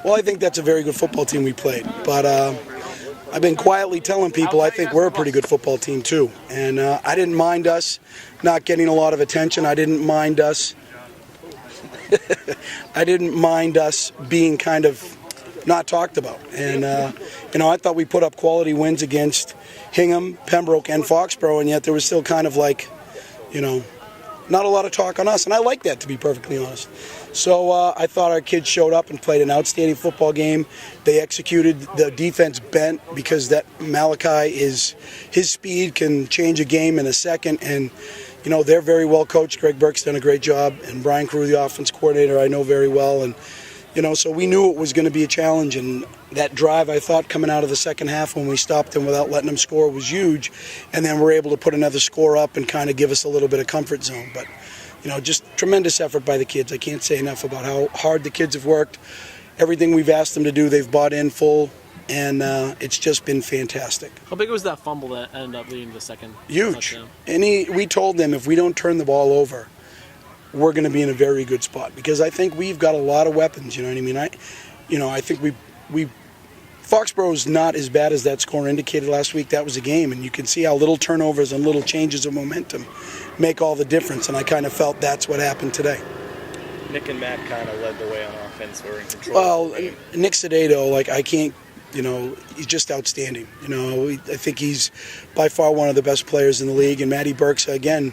Well, I think that's a very good football team we played. But I've been quietly telling people I think we're a pretty good football team too. And I didn't mind us not getting a lot of attention. I didn't mind us. I didn't mind us being kind of not talked about. And, I thought we put up quality wins against Hingham, Pembroke, and Foxborough, and yet there was still kind of like, not a lot of talk on us. And I like that, to be perfectly honest. So I thought our kids showed up and played an outstanding football game. They executed. The defense bent because that Malachi his speed can change a game in a second. And, they're very well coached. Greg Burke's done a great job. And Brian Carew, the offense coordinator, I know very well. And, so we knew it was going to be a challenge. And that drive, I thought, coming out of the second half when we stopped them without letting them score was huge. And then we're able to put another score up and kind of give us a little bit of comfort zone. But, just tremendous effort by the kids. I can't say enough about how hard the kids have worked. Everything we've asked them to do, they've bought in full. And it's just been fantastic. How big was that fumble that ended up leading to the second Huge. touchdown? And we told them if we don't turn the ball over, we're going to be in a very good spot because I think we've got a lot of weapons. You know what I mean? I think we Foxborough's not as bad as that score indicated last week. That was a game, and you can see how little turnovers and little changes of momentum make all the difference. And I kind of felt that's what happened today. Nick and Matt kind of led the way on offense. We're in control. Well, Nick Sedato, I can't. He's just outstanding. I think he's by far one of the best players in the league. And Matty Burks, again,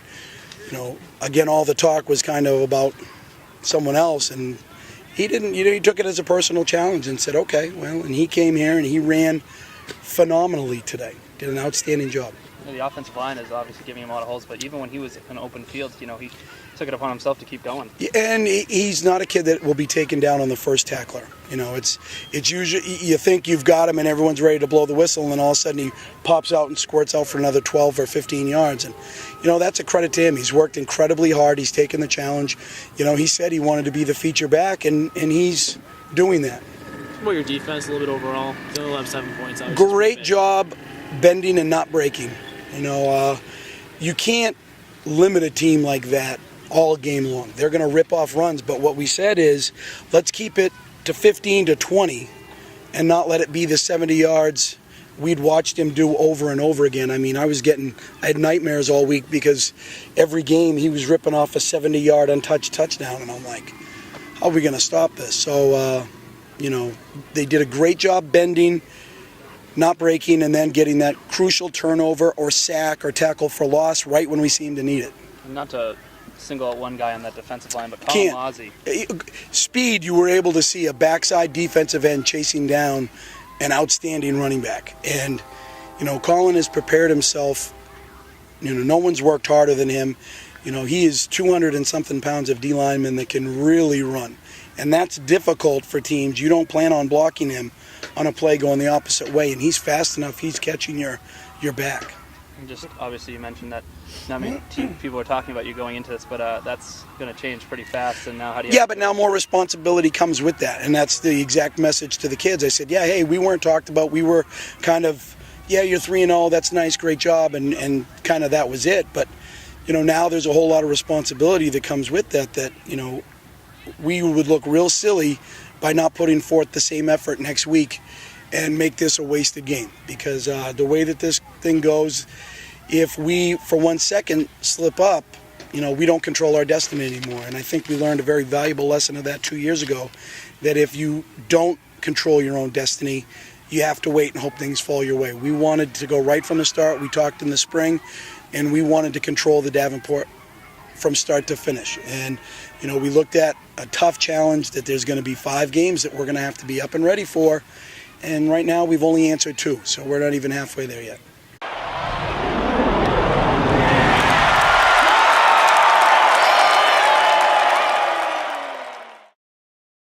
all the talk was kind of about someone else. And he didn't, he took it as a personal challenge and said, okay, well, and he came here and he ran phenomenally today. Did an outstanding job. The offensive line is obviously giving him a lot of holes, but even when he was in open fields, he took it upon himself to keep going. And he's not a kid that will be taken down on the first tackler. It's usually you think you've got him and everyone's ready to blow the whistle, and then all of a sudden he pops out and squirts out for another 12 or 15 yards. And that's a credit to him. He's worked incredibly hard. He's taken the challenge. He said he wanted to be the feature back, and he's doing that. What about your defense a little bit overall? You only have 7 points. Great job bending and not breaking. You can't limit a team like that all game long. They're going to rip off runs, but what we said is let's keep it to 15 to 20 and not let it be the 70 yards we'd watched him do over and over again. I mean, I had nightmares all week because every game he was ripping off a 70-yard untouched touchdown, and I'm like, how are we going to stop this? So, they did a great job bending, not breaking, and then getting that crucial turnover or sack or tackle for loss right when we seemed to need it. Not to single out one guy on that defensive line, but Colin Lozzie. Speed, you were able to see a backside defensive end chasing down an outstanding running back. And, Colin has prepared himself. No one's worked harder than him. He is 200 and something pounds of D lineman that can really run. And that's difficult for teams. You don't plan on blocking him on a play going the opposite way, and he's fast enough. He's catching your back. And just obviously you mentioned that. People are talking about you going into this, but that's going to change pretty fast. And now how do you? Yeah, but now more responsibility comes with that, and that's the exact message to the kids. I said, yeah, hey, we weren't talked about. We were kind of, yeah, you're 3-0. That's nice, great job, and kind of that was it. But now there's a whole lot of responsibility that comes with that. That we would look real silly by not putting forth the same effort next week and make this a wasted game. Because the way that this thing goes, if we, for 1 second, slip up, we don't control our destiny anymore. And I think we learned a very valuable lesson of that 2 years ago, that if you don't control your own destiny, you have to wait and hope things fall your way. We wanted to go right from the start. We talked in the spring, and we wanted to control the Davenport from start to finish. And, we looked at a tough challenge that there's going to be 5 games that we're going to have to be up and ready for. And right now we've only answered 2, so we're not even halfway there yet.